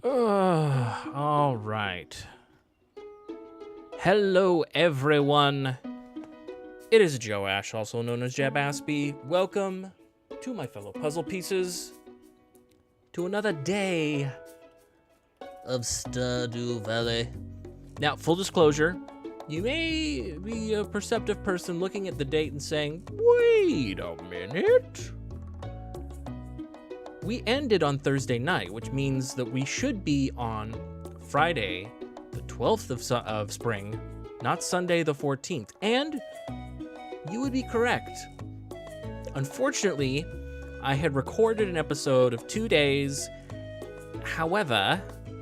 All right. Hello, everyone. It is Joash, also known as Jabaspie. Welcome to my fellow puzzle pieces to another day of Stardew Valley. Now, full disclosure, you may be a perceptive person looking at the date and saying, wait a minute. We ended on Thursday night, which means that we should be on Friday, the 12th of spring, not Sunday the 14th. And you would be correct. Unfortunately, I had recorded an episode of 2 days. However,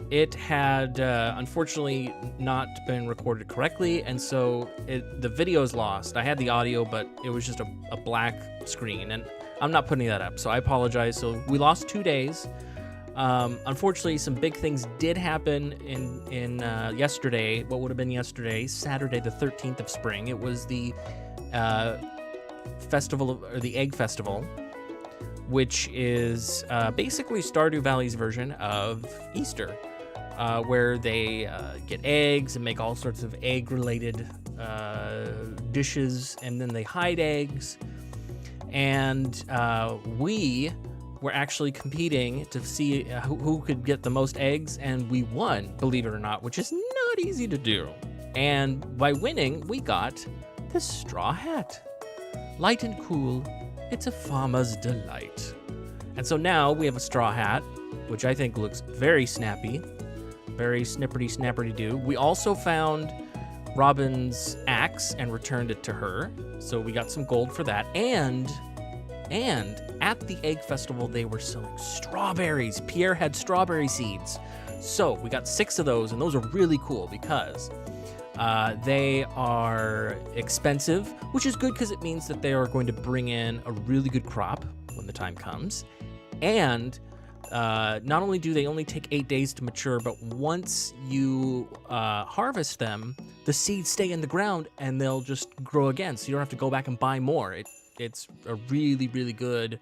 it had unfortunately not been recorded correctly, and so the video is lost. I had the audio, but it was just a black screen, and I'm not putting that up, so I apologize. So we lost 2 days. Unfortunately, some big things did happen in yesterday. What would have been yesterday, Saturday the 13th of spring. It was the the Egg Festival, which is basically Stardew Valley's version of Easter, where they get eggs and make all sorts of egg-related dishes, and then they hide eggs. And we were actually competing to see who could get the most eggs, and we won, believe it or not, which is not easy to do. And by winning, we got this straw hat. Light and cool, it's a farmer's delight. And so now we have a straw hat, which I think looks very snappy, very snipperty-snapperty-doo. We also found Robin's axe and returned it to her, so we got some gold for that. And at the Egg Festival, they were selling strawberries. Pierre had strawberry seeds. So we got 6 of those, and those are really cool because they are expensive, which is good because it means that they are going to bring in a really good crop when the time comes. And not only do they only take 8 days to mature, but once you harvest them, the seeds stay in the ground and they'll just grow again. So you don't have to go back and buy more. It's a really, really good.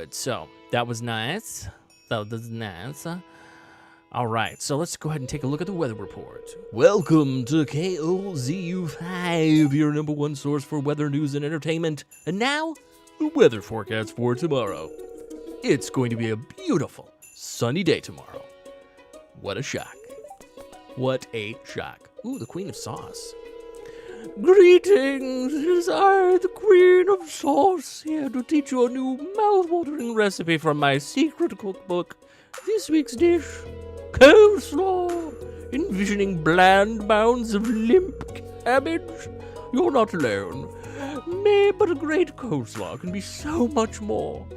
So that was nice. All right, so let's go ahead and take a look at the weather report. Welcome to KOZU5, your #1 source for weather news and entertainment. And now, the weather forecast for tomorrow. It's going to be a beautiful, sunny day tomorrow. What a shock. What a shock. Ooh, the Queen of Sauce. Greetings, it is I, the Queen of Sauce, here to teach you a new mouth-watering recipe from my secret cookbook. This week's dish, coleslaw. Envisioning bland mounds of limp cabbage? You're not alone. But a great coleslaw can be so much more.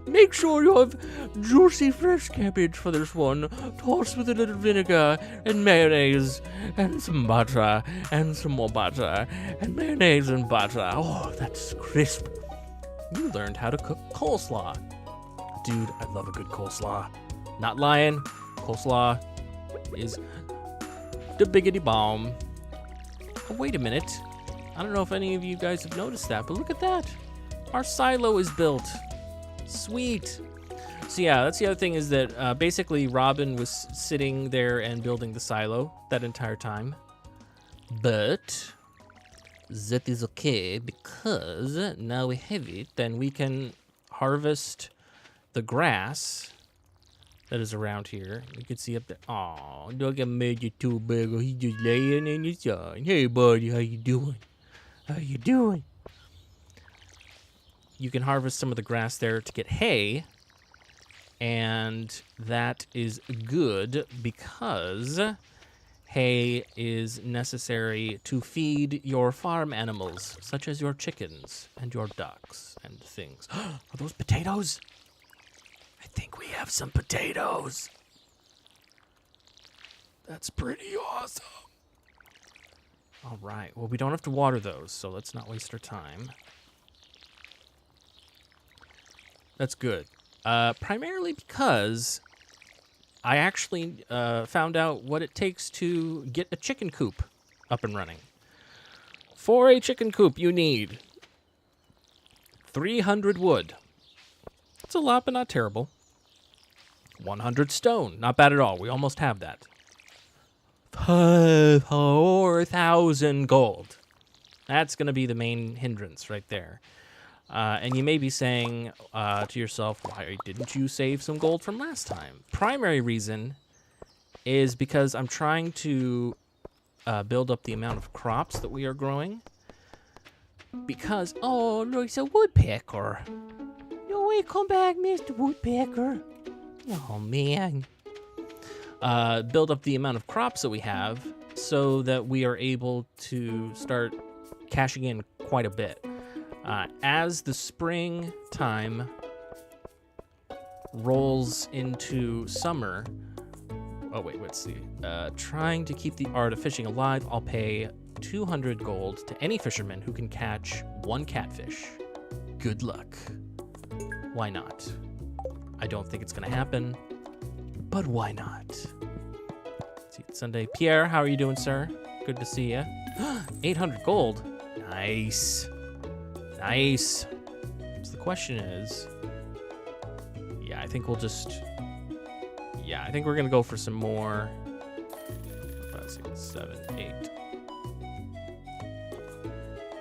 Make sure you have juicy fresh cabbage for this one, tossed with a little vinegar and mayonnaise and some butter and some more butter and mayonnaise and butter. Oh, that's crisp. You learned how to cook coleslaw. Dude, I love a good coleslaw. Not lying, coleslaw is the biggity bomb. Oh, wait a minute. I don't know if any of you guys have noticed that, but look at that. Our silo is built. Sweet. So yeah, that's the other thing is that basically Robin was sitting there and building the silo that entire time. But that is okay because now we have it and we can harvest the grass that is around here. You can see up there. Aw, look at Major Two Bagel. He's just laying in the sun. Hey buddy, how you doing? How you doing? You can harvest some of the grass there to get hay, and that is good because hay is necessary to feed your farm animals, such as your chickens and your ducks and things. Are those potatoes? I think we have some potatoes. That's pretty awesome. All right, well, we don't have to water those, so let's not waste our time. That's good. Primarily because I actually found out what it takes to get a chicken coop up and running. For a chicken coop, you need 300 wood. It's a lot, but not terrible. 100 stone. Not bad at all. We almost have that. 4,000 gold. That's going to be the main hindrance right there. And you may be saying to yourself, why didn't you save some gold from last time? Primary reason is because I'm trying to build up the amount of crops that we are growing. Because, oh, look, it's a woodpecker. No way, come back, Mr. Woodpecker. Oh, man. Build up the amount of crops that we have so that we are able to start cashing in quite a bit. As the spring time rolls into summer, oh wait, let's see. Trying to keep the art of fishing alive, I'll pay 200 gold to any fisherman who can catch 1 catfish. Good luck. Why not? I don't think it's gonna happen, but why not? Let's see, it's Sunday. Pierre, how are you doing, sir? Good to see you. 800 gold. Nice. Nice. So the question is, yeah, I think we'll just, yeah, I think we're going to go for some more. 5, 6, 7, 8.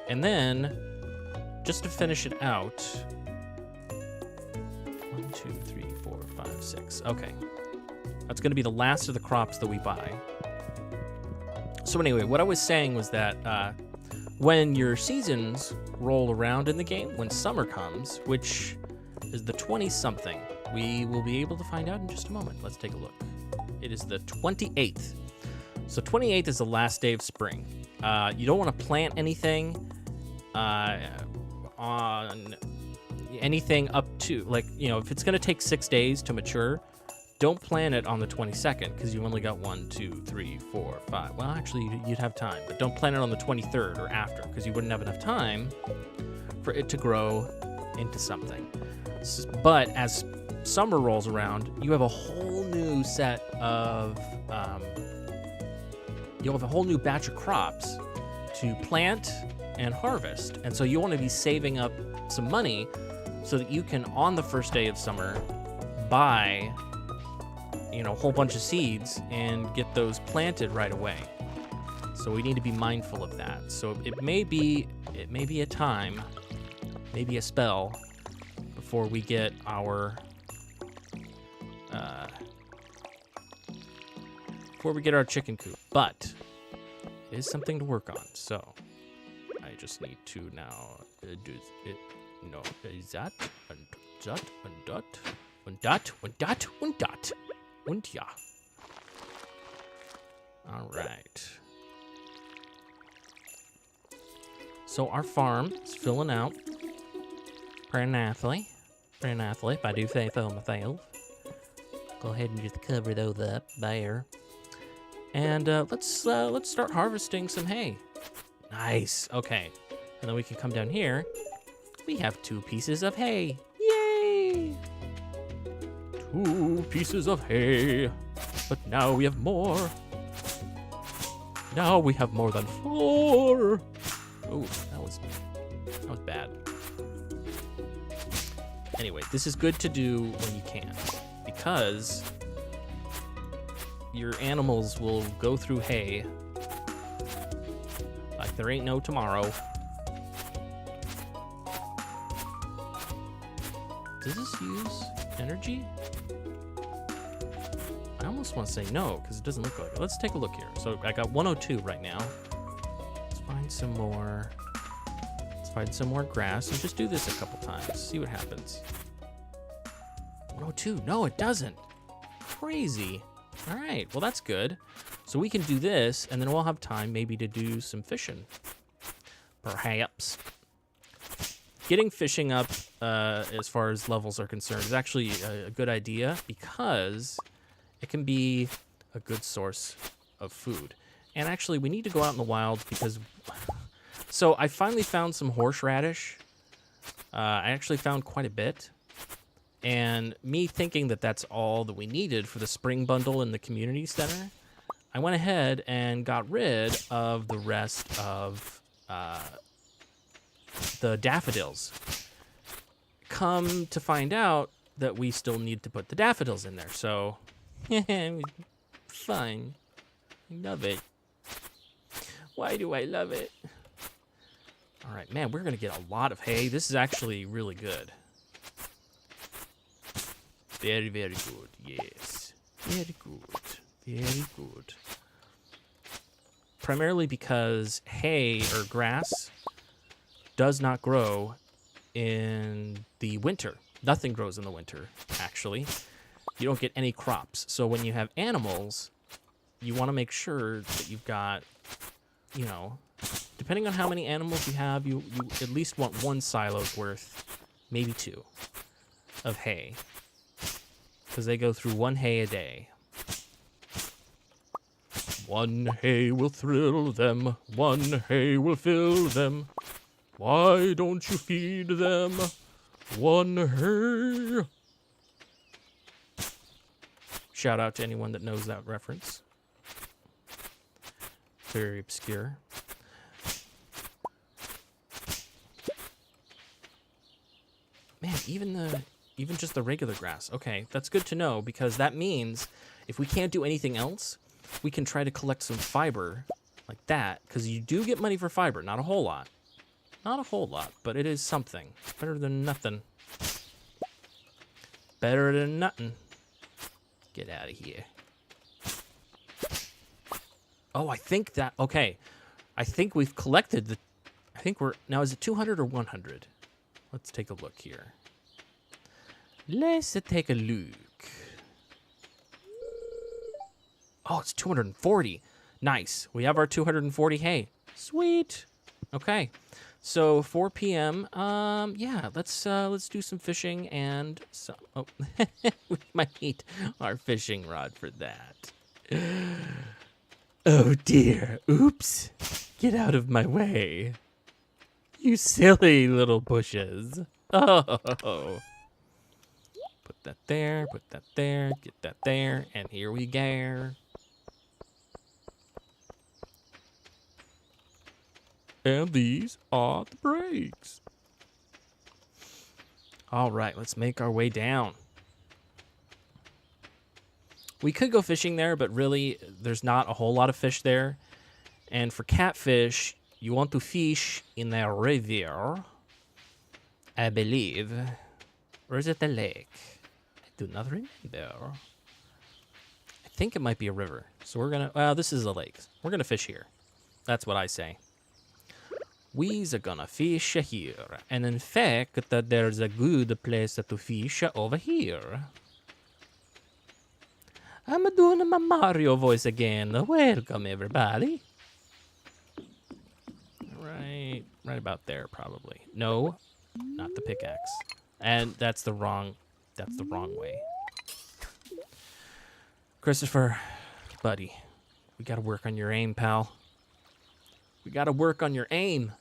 And then, just to finish it out, 1, 2, 3, 4, 5, 6. Okay. That's going to be the last of the crops that we buy. So anyway, what I was saying was that when your seasons roll around in the game, when summer comes, which is the 20-something, we will be able to find out in just a moment. Let's take a look. It is the 28th. So 28th is the last day of spring. You don't want to plant anything on anything up to, like, you know, if it's going to take 6 days to mature, don't plant it on the 22nd because you only got 1, 2, 3, 4, 5. Well, actually, you'd have time, but don't plant it on the 23rd or after because you wouldn't have enough time for it to grow into something. But as summer rolls around, you have a whole new set of, you'll have a whole new batch of crops to plant and harvest. And so you want to be saving up some money so that you can, on the first day of summer, buy, you know, a whole bunch of seeds and get those planted right away. So we need to be mindful of that. So it may be a time, maybe a spell before we get our chicken coop, but it is something to work on. So I just need to now do it. No, is that and that and that and that and that and that. Und ja. All right. So our farm is filling out pretty nicely. If I do say so myself. Go ahead and just cover those up there. And let's start harvesting some hay. Nice. Okay. And then we can come down here. We have 2 pieces of hay. Yay! 2 pieces of hay. But now we have more. Now we have more than 4. Oh, that was bad. Anyway, this is good to do when you can, because your animals will go through hay like there ain't no tomorrow. Does this use energy? I almost want to say no, because it doesn't look like it. Let's take a look here. So I got 102 right now. Let's find some more. Let's find some more grass and just do this a couple times. See what happens. 102. No, it doesn't. Crazy. All right. Well, that's good. So we can do this, and then we'll have time maybe to do some fishing. Perhaps. Getting fishing up as far as levels are concerned is actually a good idea because it can be a good source of food. And actually, we need to go out in the wild because... So I finally found some horseradish. I actually found quite a bit. And me thinking that that's all that we needed for the spring bundle in the community center, I went ahead and got rid of the rest of the daffodils. Come to find out, that we still need to put the daffodils in there. So, fine. I love it. Why do I love it? All right, man, we're going to get a lot of hay. This is actually really good. Very, very good. Yes. Very good. Very good. Primarily because hay or grass does not grow in the winter. Nothing grows in the winter, actually. You don't get any crops. So when you have animals, you want to make sure that you've got, you know, depending on how many animals you have, you at least want 1 silo's worth, maybe 2, of hay. Because they go through 1 hay a day. 1 hay will thrill them, 1 hay will fill them. Why don't you feed them 1 hay? Shout out to anyone that knows that reference. Very obscure. Man, even just the regular grass. Okay, that's good to know, because that means if we can't do anything else, we can try to collect some fiber like that, because you do get money for fiber. Not a whole lot. Not a whole lot, but it is something. Better than nothing. Better than nothing. Get out of here. Oh, I think that... Okay. I think we've collected the... I think we're... Now, is it 200 or 100? Let's take a look here. Let's take a look. Oh, it's 240. Nice. We have our 240 hay. Sweet. Okay. So 4 p.m. Yeah, let's do some fishing and some. Oh, we might need our fishing rod for that. Oh dear. Oops. Get out of my way. You silly little bushes. Oh. Put that there, get that there, and here we go. And these are the brakes. All right, let's make our way down. We could go fishing there, but really, there's not a whole lot of fish there. And for catfish, you want to fish in the river, I believe. Or is it the lake? I do not remember. I think it might be a river. So we're gonna, well, this is a lake. We're gonna fish here. That's what I say. We's are gonna fish here. And in fact, there's a good place to fish over here. I'm doing my Mario voice again. Welcome, everybody. Right about there, probably. No, not the pickaxe. And that's the wrong way. Christopher, buddy, we gotta work on your aim, pal. We gotta work on your aim.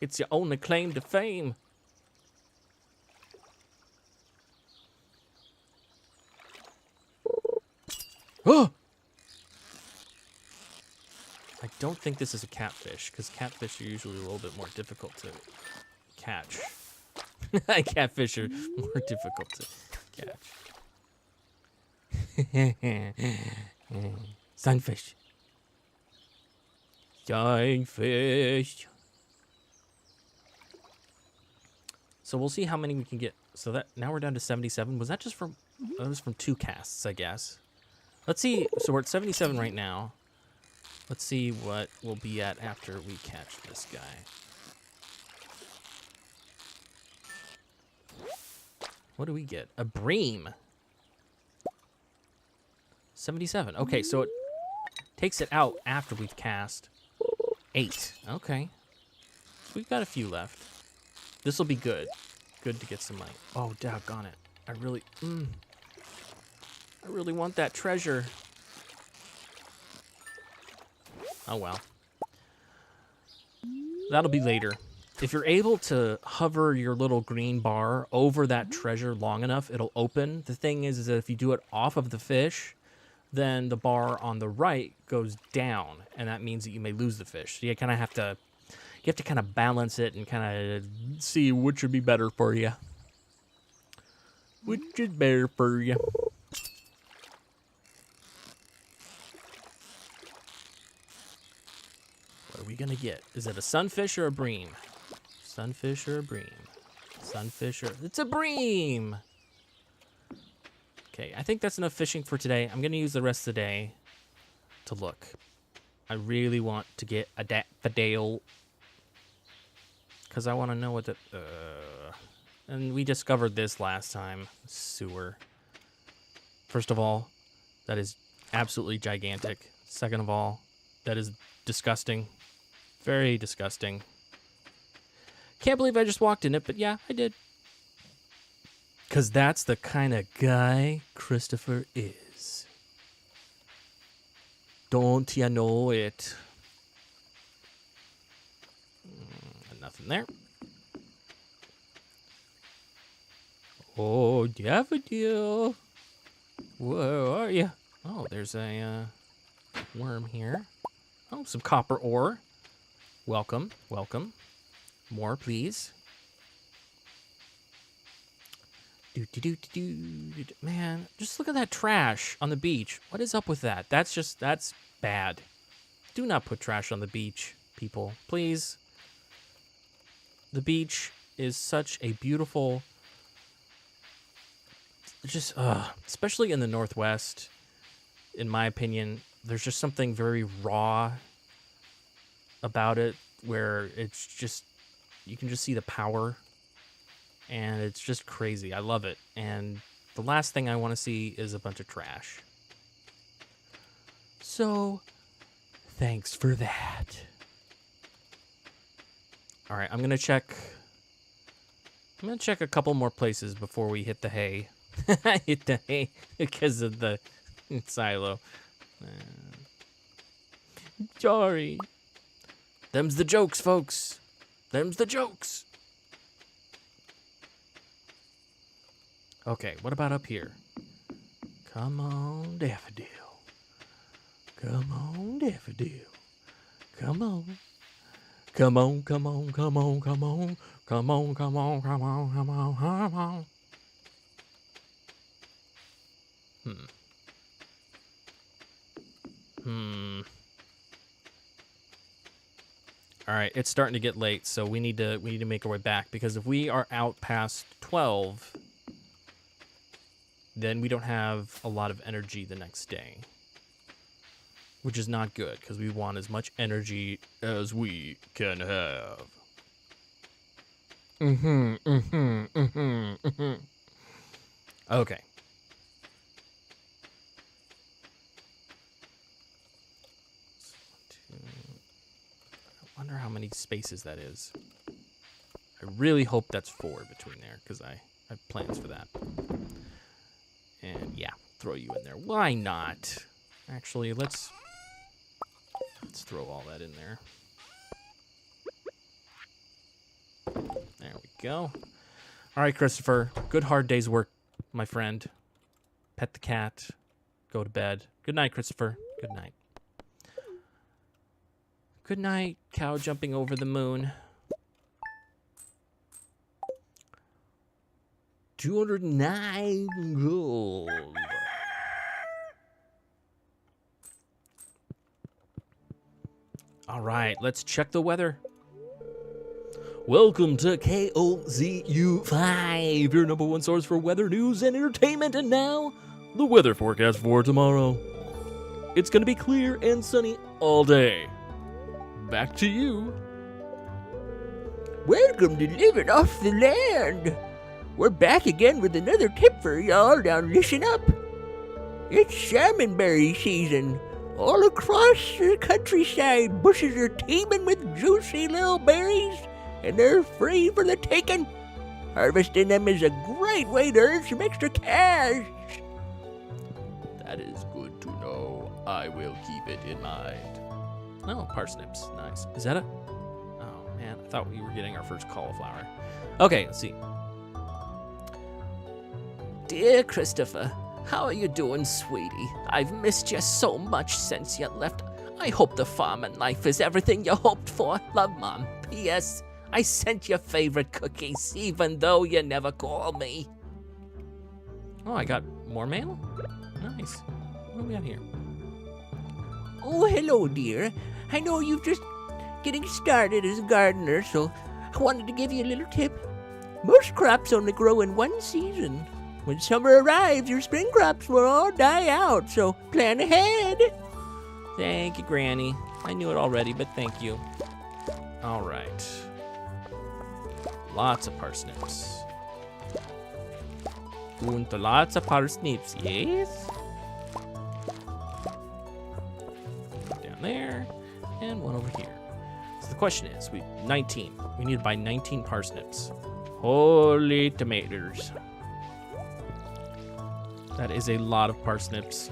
It's your only claim to fame. Oh! I don't think this is a catfish, because catfish are usually a little bit more difficult to catch. Catfish are more difficult to catch. Sunfish. Sunfish. So we'll see how many we can get. So that now we're down to 77. Was that just from? That was from 2 casts, I guess. Let's see. So we're at 77 right now. Let's see what we'll be at after we catch this guy. What do we get? A bream. 77. Okay, so it takes it out after we've cast 8. Okay. So we've got a few left. This will be good. Good to get some money. Oh, doggone it. I really want that treasure. Oh, well. That'll be later. If you're able to hover your little green bar over that treasure long enough, it'll open. The thing is that if you do it off of the fish, then the bar on the right goes down, and that means that you may lose the fish. So you kind of have to You have to kind of balance it and kind of see which would be better for you. Which is better for you. What are we gonna get? Is it a sunfish or a bream? Sunfish or a bream? Sunfish or... It's a bream! Okay, I think that's enough fishing for today. I'm gonna use the rest of the day to look. I really want to get a daffodil. Because I want to know what the... and we discovered this last time. Sewer. First of all, that is absolutely gigantic. Second of all, that is disgusting. Very disgusting. Can't believe I just walked in it, but yeah, I did. Because that's the kind of guy Christopher is. Don't you know it? Nothing there. Oh, daffodil. Where are you? Oh, there's a worm here. Oh, some copper ore. Welcome, welcome. More, please. Man, just look at that trash on the beach. What is up with that? That's bad. Do not put trash on the beach, people. Please. The beach is such a beautiful... especially in the Northwest, in my opinion, there's just something very raw about it where it's just... You can just see the power. And it's just crazy. I love it. And the last thing I want to see is a bunch of trash. So, thanks for that. All right, I'm going to check a couple more places before we hit the hay. Hit the hay because of the silo. Sorry. Them's the jokes, folks. Them's the jokes. Okay, what about up here? Come on, daffodil. Come on, daffodil. Come on. Come on, come on, come on, come on. Come on, come on, come on, come on, come on. All right, it's starting to get late, so we need to make our way back, because if we are out past 12, then we don't have a lot of energy the next day, which is not good, because we want as much energy as we can have. Okay. I wonder how many spaces that is. I really hope that's 4 between there, because I have plans for that. And yeah, throw you in there. Why not? Actually, let's throw all that in there. There we go. All right, Christopher. Good hard day's work, my friend. Pet the cat. Go to bed. Good night, Christopher. Good night. Good night, cow jumping over the moon. 209 gold. All right, let's check the weather. Welcome to KOZU5, your #1 source for weather news and entertainment. And now, the weather forecast for tomorrow. It's going to be clear and sunny all day. Back to you. Welcome to Living Off the Land. We're back again with another tip for y'all. Now listen up. It's salmonberry season. All across the countryside, bushes are teeming with juicy little berries, and they're free for the taking. Harvesting them is a great way to earn some extra cash. That is good to know. I will keep it in mind. Oh, parsnips. Nice. Is that a... Oh, man. I thought we were getting our first cauliflower. Okay, let's see. Dear Christopher, how are you doing, sweetie? I've missed you so much since you left. I hope the farming life is everything you hoped for. Love, Mom. P.S. I sent your favorite cookies, even though you never call me. Oh, I got more mail? Nice. What do we got here? Oh, hello, dear. I know you've just getting started as a gardener, so I wanted to give you a little tip. Most crops only grow in one season. When summer arrives, your spring crops will all die out, so plan ahead. Thank you, Granny. I knew it already, but thank you. All right. Lots of parsnips. Und lots of parsnips, yes? Down there, and one over here. So the question is, 19. We need to buy 19 parsnips. Holy tomatoes. That is a lot of parsnips.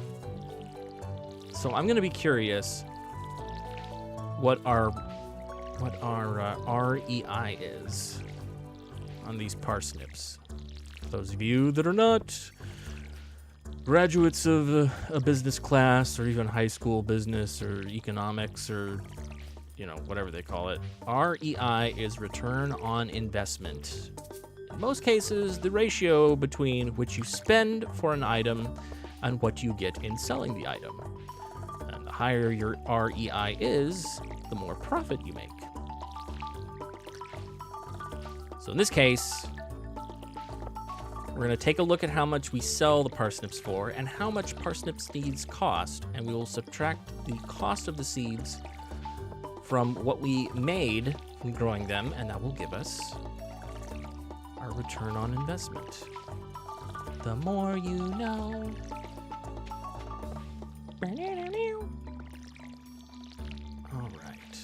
So I'm gonna be curious what our REI is on these parsnips. Those of you that are not graduates of a business class or even high school business or economics or, you know, whatever they call it, REI is return on investment. In most cases, the ratio between what you spend for an item and what you get in selling the item. And the higher your REI is, the more profit you make. So in this case, we're going to take a look at how much we sell the parsnips for and how much parsnip seeds cost, and we will subtract the cost of the seeds from what we made from growing them, and that will give us our return on investment. The more you know. All right.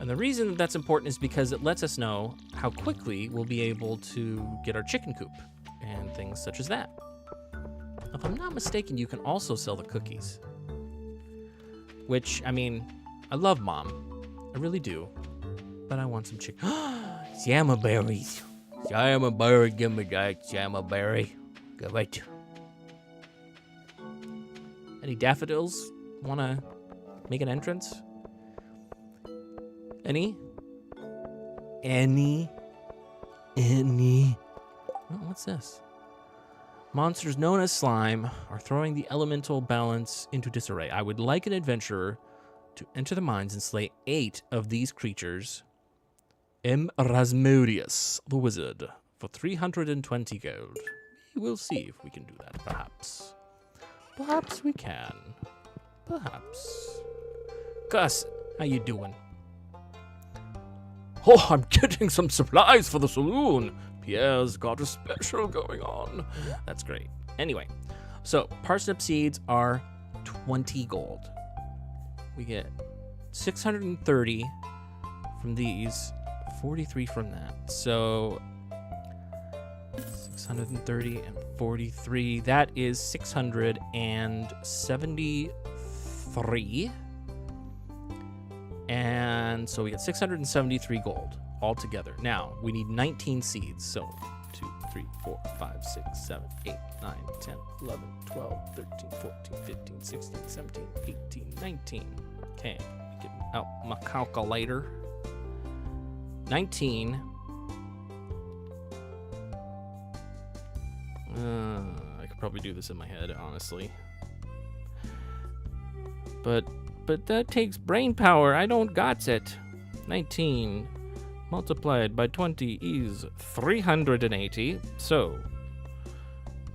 And the reason that's important is because it lets us know how quickly we'll be able to get our chicken coop and things such as that. If I'm not mistaken, you can also sell the cookies. Which, I mean, I love Mom. I really do. But I want some chicken. Jamma berries. Jamma berry, give me that jamma berry. Give it. Any daffodils want to make an entrance? Any? Oh, what's this? Monsters known as slime are throwing the elemental balance into disarray. I would like an adventurer to enter the mines and slay 8 of these creatures. M. Rasmodius, the wizard, for 320 gold. We will see if we can do that, perhaps. Perhaps we can. Perhaps. Gus, how you doing? Oh, I'm getting some supplies for the saloon. Pierre's got a special going on. That's great. Anyway, so parsnip seeds are 20 gold. We get 630 from these, 43 from that. So 630 and 43, that is 673. And so we get 673 gold altogether. Now, we need 19 seeds. So 2, 3, 4, 5, 6, 7, 8, 9, 10, 11, 12, 13, 14, 15, 16, 17, 18, 19. Okay, get out my calculator. 19. I could probably do this in my head, honestly. But that takes brain power. I don't got it. 19 multiplied by 20 is 380. So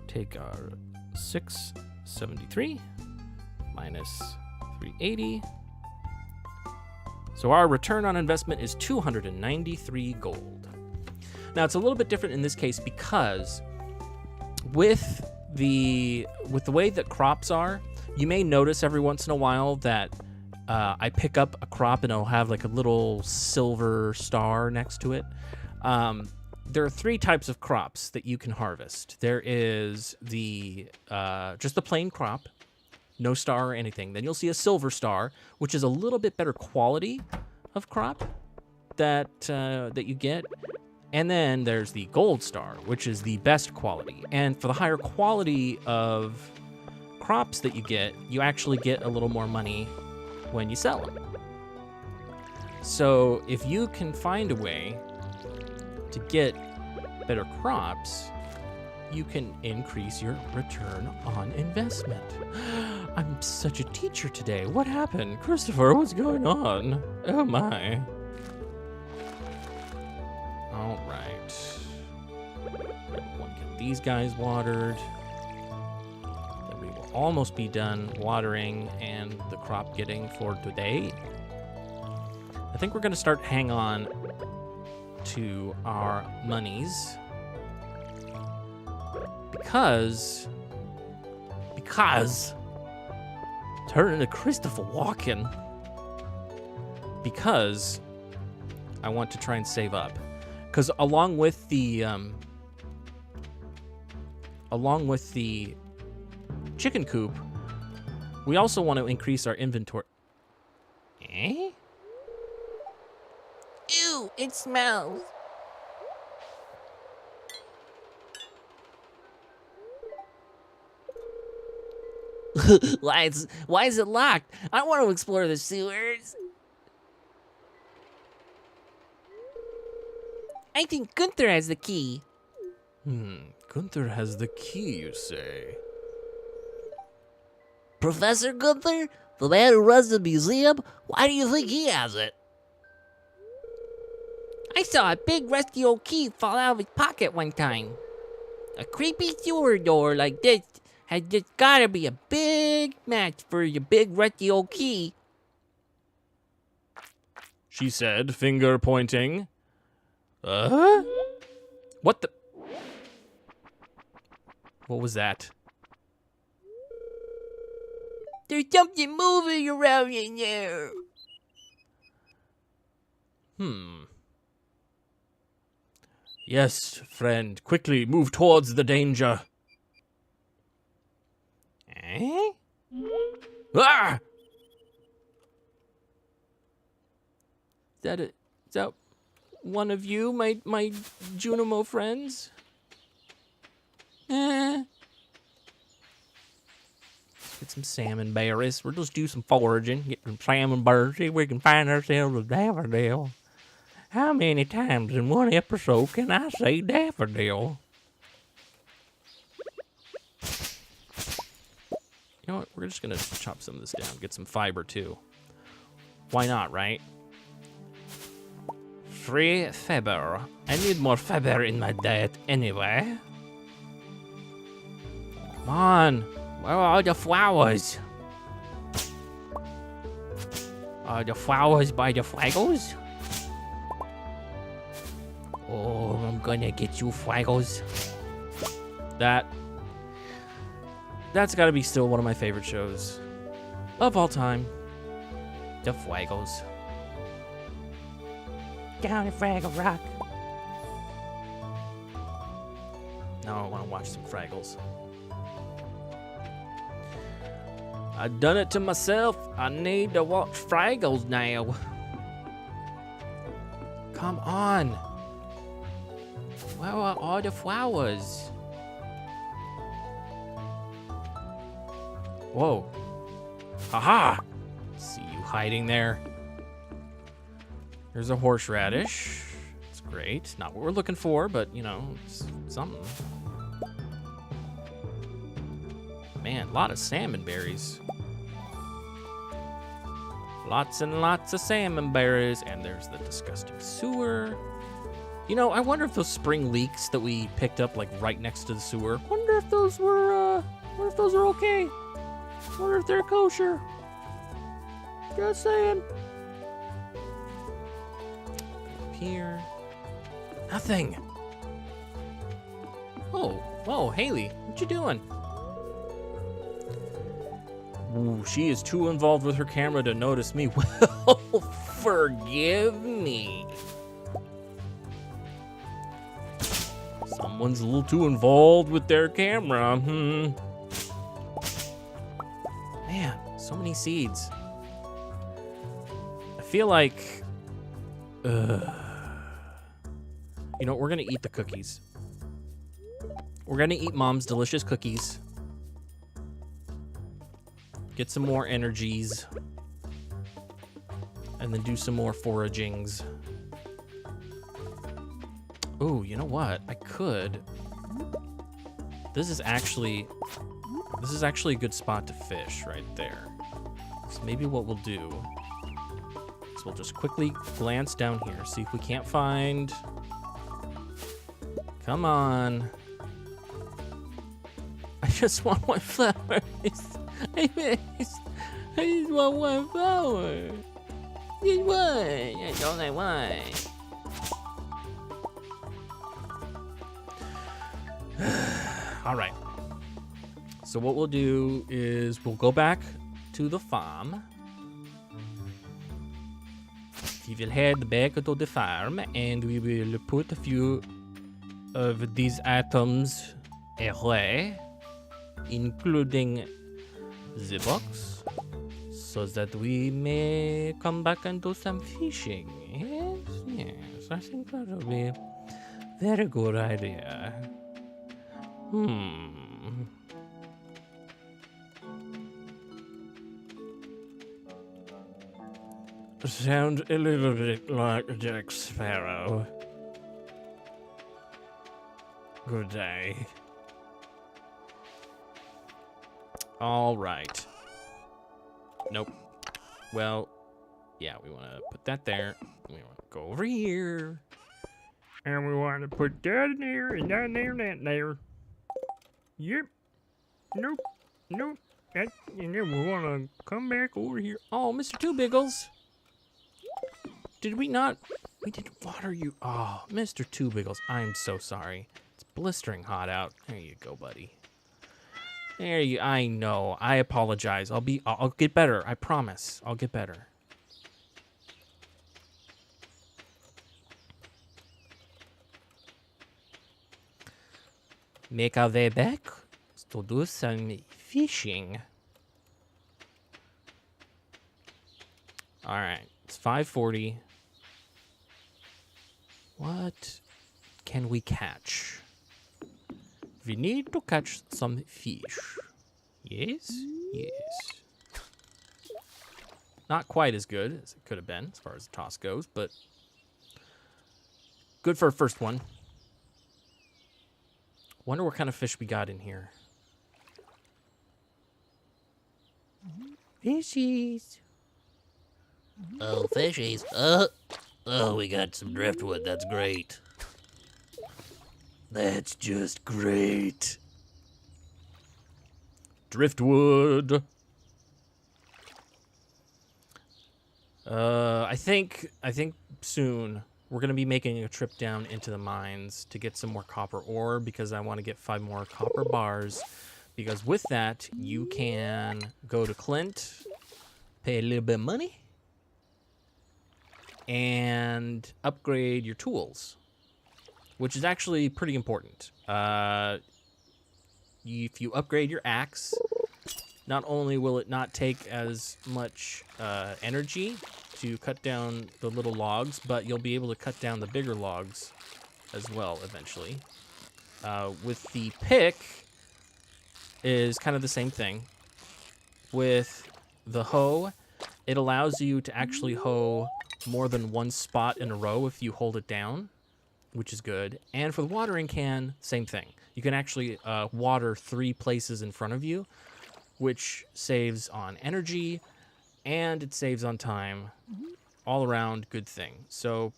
take our 673 minus 380. So our return on investment is 293 gold. Now it's a little bit different in this case because with the way that crops are, you may notice every once in a while that I pick up a crop and it'll have like a little silver star next to it. There are 3 types of crops that you can harvest. There is the just the plain crop, no star or anything. Then you'll see a silver star, which is a little bit better quality of crop that you get. And then there's the gold star, which is the best quality. And for the higher quality of crops that you actually get a little more money when you sell them. So if you can find a way to get better crops, you can increase your return on investment. I'm such a teacher today. What happened? Christopher, what's going on? Oh my. All right. Want to get these guys watered. Then we will almost be done watering and the crop getting for today. I think we're going to start hang on to our monies because turn into Christopher Walken, because I want to try and save up, because along with the chicken coop, we also want to increase our inventory. Eh? Ew, it smells. Why is it locked? I want to explore the sewers. I think Gunther has the key. Gunther has the key, you say? Professor Gunther? The man who runs the museum? Why do you think he has it? I saw a big rusty old key fall out of his pocket one time. A creepy sewer door like this has just gotta be a big match for your big rusty old key. She said, finger pointing. What the? What was that? There's something moving around in there. Yes, friend. Quickly move towards the danger. Eh? Ah! Is that one of you, my Junimo friends? Let's get some salmon berries. We'll just do some foraging, get some salmon berries, see if we can find ourselves a daffodil. How many times in one episode can I say daffodil? You know what? We're just going to chop some of this down, get some fiber too. Why not, right? Free fiber. I need more fiber in my diet anyway. Come on. Where are all the flowers? Are the flowers by the flagels? Oh, I'm gonna get you, Flaggles. That's gotta be still one of my favorite shows of all time. The Flaggles. Down at Fraggle Rock. Now I wanna watch some Fraggles. I done it to myself. I need to watch Fraggles now. Come on. Where are all the flowers? Whoa. Haha! See you hiding there. There's a horseradish. It's great. Not what we're looking for, but, you know, it's something. Man, a lot of salmon berries. Lots and lots of salmon berries. And there's the disgusting sewer. You know, I wonder if those spring leaks that we picked up, like, right next to the sewer, wonder if those are okay. Wonder if they're kosher. Just saying. Up here. Nothing. Oh, whoa, Haley, what you doing? Ooh, she is too involved with her camera to notice me. Well, forgive me. Someone's a little too involved with their camera. Man, so many seeds. I feel like... you know, we're gonna eat the cookies. We're gonna eat Mom's delicious cookies. get some more energies, and then do some more foragings. Oh, you know what? I could. This is actually a good spot to fish right there. So maybe what we'll do is we'll just quickly glance down here, see if we can't find. Come on. I just want one flower. I just want one flower. Just one. That's all I want. All right. So what we'll do is we'll go back to the farm. We will head back to the farm and we will put a few of these items away, including the box, so that we may come back and do some fishing. Yes, I think that will be a very good idea. Sound a little bit like Jack Sparrow. Good day. All right. Nope. Well, yeah, we want to put that there. We want to go over here. And we want to put that in there, and that there, and that there. Yep. Nope. Nope. That, and then we want to come back over here. Oh, Mr. Two Biggles. Did we not? We didn't water you. Oh, Mr. Two Biggles, I'm so sorry. It's blistering hot out. There you go, buddy. There you. I know. I apologize. I'll get better. I promise. I'll get better. Make our way back to do some fishing. All right. It's 5:40. What can we catch? We need to catch some fish. Yes? Yes. Not quite as good as it could have been as far as the toss goes, but good for a first one. Wonder what kind of fish we got in here. Fishies. Oh, fishies. Oh, we got some driftwood. That's great. That's just great. Driftwood. I think soon we're gonna be making a trip down into the mines to get some more copper ore because I want to get 5 more copper bars. Because with that, you can go to Clint, pay a little bit of money, and upgrade your tools, which is actually pretty important. If you upgrade your axe, not only will it not take as much energy to cut down the little logs, but you'll be able to cut down the bigger logs as well eventually. With the pick is kind of the same thing. With the hoe, it allows you to actually hoe more than one spot in a row if you hold it down, which is good. And for the watering can, same thing. You can actually water 3 places in front of you, which saves on energy and it saves on time. All around good thing. So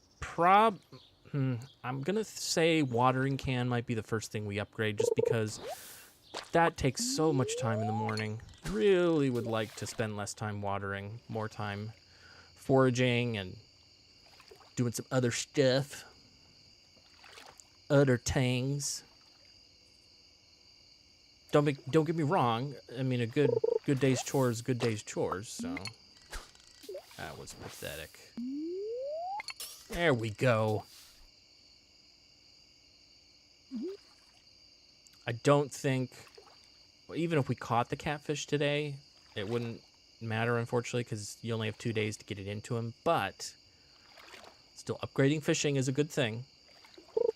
I'm gonna say watering can might be the first thing we upgrade, just because that takes so much time in the morning. Really would like to spend less time watering, more time foraging and doing some other stuff, other things. Don't get me wrong. I mean, a good day's chores is good day's chores. So that was pathetic. There we go. I don't think, well, even if we caught the catfish today, it wouldn't matter, unfortunately, because you only have 2 days to get it into him. But still, upgrading fishing is a good thing,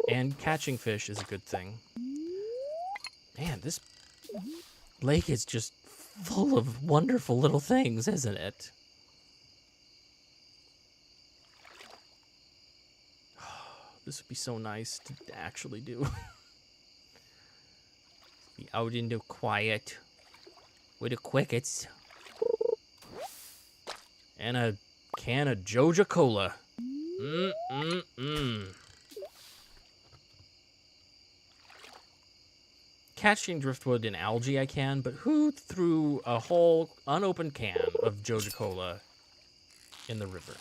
and catching fish is a good thing. Man, this lake is just full of wonderful little things, isn't it? This would be so nice to actually do. Be out in the quiet with the crickets and a can of Joja Cola. Catching driftwood and algae I can, but who threw a whole unopened can of Joja Cola in the river?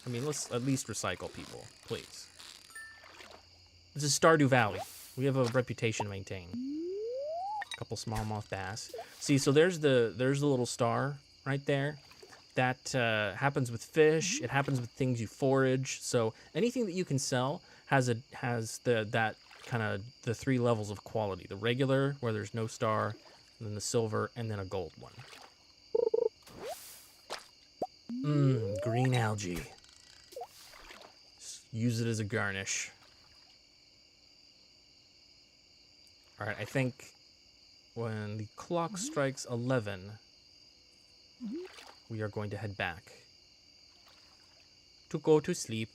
I mean, let's at least recycle, people, please. This is Stardew Valley. We have a reputation to maintain. A couple smallmouth bass. See, so there's the little star right there. That happens with fish. It happens with things you forage. So anything that you can sell has that kind of the 3 levels of quality: the regular, where there's no star, and then the silver, and then a gold one. Green algae. Just use it as a garnish. All right, I think when the clock strikes 11, we are going to head back to go to sleep,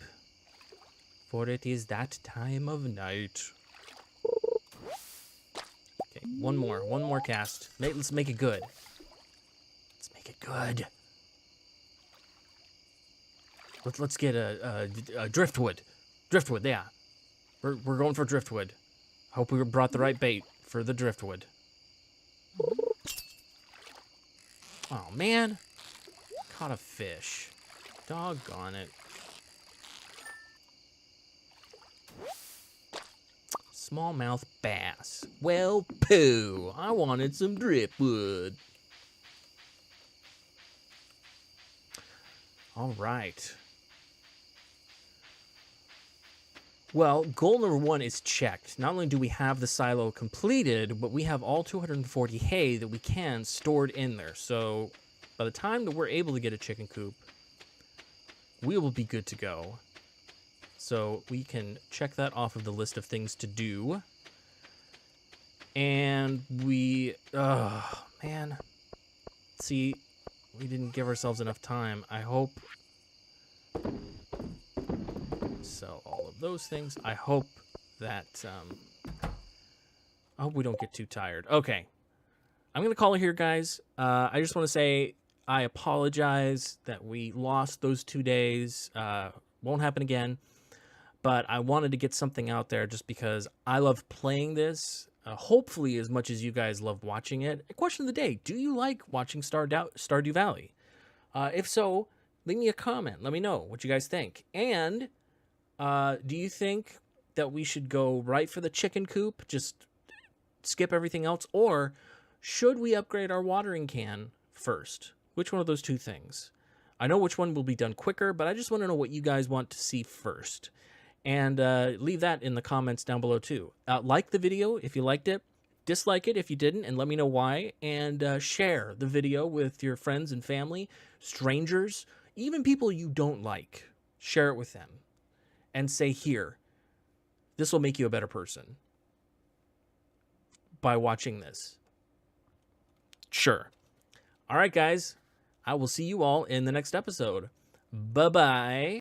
for it is that time of night. Okay, one more cast. Let's make it good. Let's make it good. Let's get a driftwood. Driftwood, yeah. We're going for driftwood. Hope we brought the right bait for the driftwood. Oh, man. Caught a fish. Doggone it. Smallmouth bass. Well, pooh. I wanted some driftwood. All right. Well, goal number 1 is checked. Not only do we have the silo completed, but we have all 240 hay that we can stored in there. So by the time that we're able to get a chicken coop, we will be good to go. So we can check that off of the list of things to do. And we, oh man, see, we didn't give ourselves enough time. I hope, sell all of those things. I hope that, I hope we don't get too tired. Okay, I'm going to call it here, guys. I just want to say I apologize that we lost those 2 days. Won't happen again. But I wanted to get something out there just because I love playing this, hopefully as much as you guys love watching it. A question of the day, do you like watching Stardew Valley? If so, leave me a comment. Let me know what you guys think. And do you think that we should go right for the chicken coop, just skip everything else? Or should we upgrade our watering can first? Which one of those 2 things? I know which one will be done quicker, but I just want to know what you guys want to see first. And leave that in the comments down below too. Like the video if you liked it, dislike it if you didn't, and let me know why. And share the video with your friends and family, strangers, even people you don't like. Share it with them. And say, here, this will make you a better person by watching this. Sure. All right, guys. I will see you all in the next episode. Bye-bye.